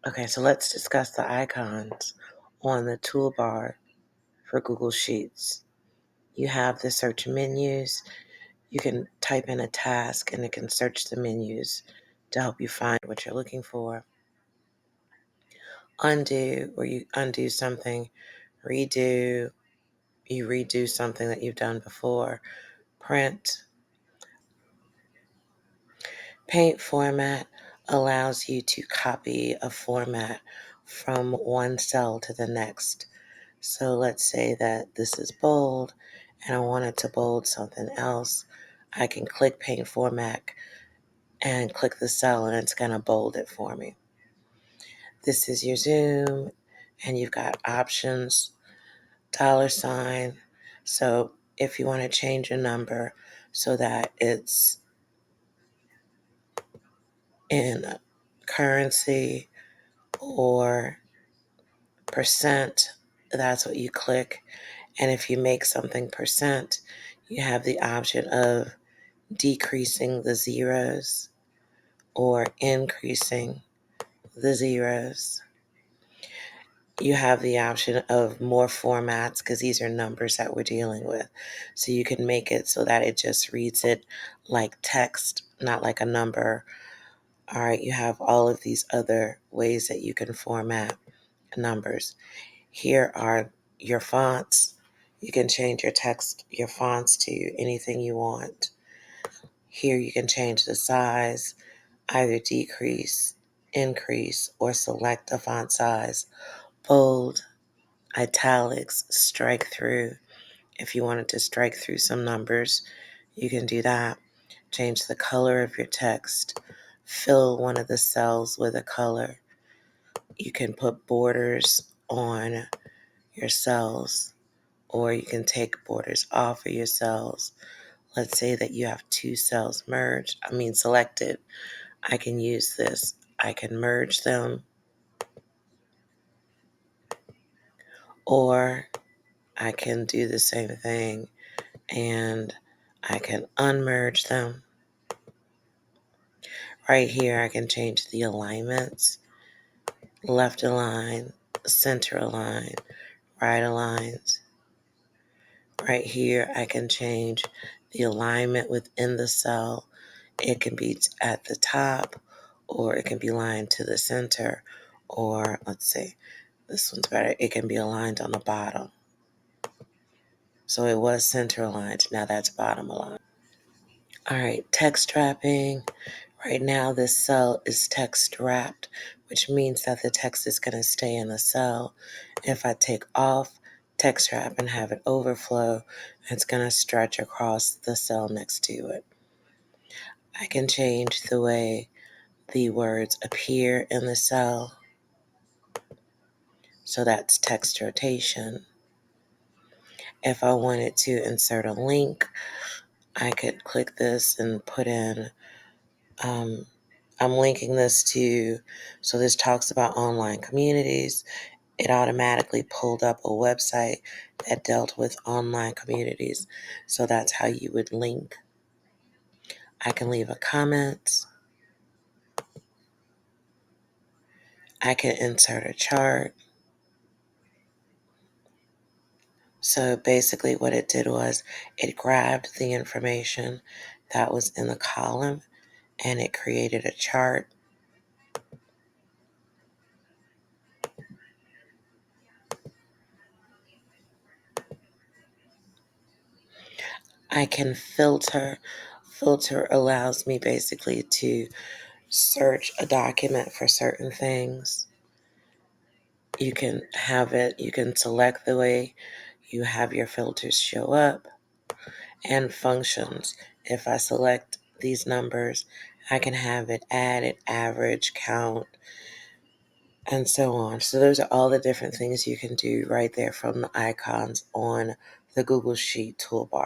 Okay, so let's discuss the icons on the toolbar for Google Sheets. You have the search menus. You can type in a task and it can search the menus to help you find what you're looking for. Undo, where you undo something. Redo, you redo something that you've done before. Print. Paint format allows you to copy a format from one cell to the next. So let's say that this is bold and I wanted to bold something else. I can click paint format and click the cell and it's going to bold it for me. This is your zoom and you've got options, $sign. So if you want to change a number so that it's in currency or percent, that's what you click. And if you make something percent, you have the option of decreasing the zeros or increasing the zeros. You have the option of more formats because these are numbers that we're dealing with. So you can make it so that it just reads it like text, not like a number. All right, you have all of these other ways that you can format numbers. Here are your fonts. You can change your text, your fonts to anything you want. Here you can change the size, either decrease, increase, or select a font size. Bold, italics, strike through. If you wanted to strike through some numbers, you can do that. Change the color of your text. Fill one of the cells with a color. You can put borders on your cells, or you can take borders off of your cells. Let's say that you have two cells selected. I can use this. I can merge them, or I can do the same thing and I can unmerge them. Right here, I can change the alignments, left align, center align, right aligns. Right here, I can change the alignment within the cell. It can be at the top, or it can be aligned to the center, or let's see, this one's better. It can be aligned on the bottom. So it was center aligned. Now that's bottom aligned. All right, text wrapping. Right now, this cell is text wrapped, which means that the text is going to stay in the cell. If I take off text wrap and have it overflow, it's going to stretch across the cell next to it. I can change the way the words appear in the cell. So that's text rotation. If I wanted to insert a link, I could click this and put in, I'm linking this to, so this talks about online communities. It automatically pulled up a website that dealt with online communities. So that's how you would link. I can leave a comment. I can insert a chart. So basically what it did was it grabbed the information that was in the column and it created a chart. I can filter. Filter allows me basically to search a document for certain things. You can have it, you can select the way you have your filters show up, and functions. If I select these numbers, I can have it added, average, count, and so on. So those are all the different things you can do right there from the icons on the Google Sheet toolbar.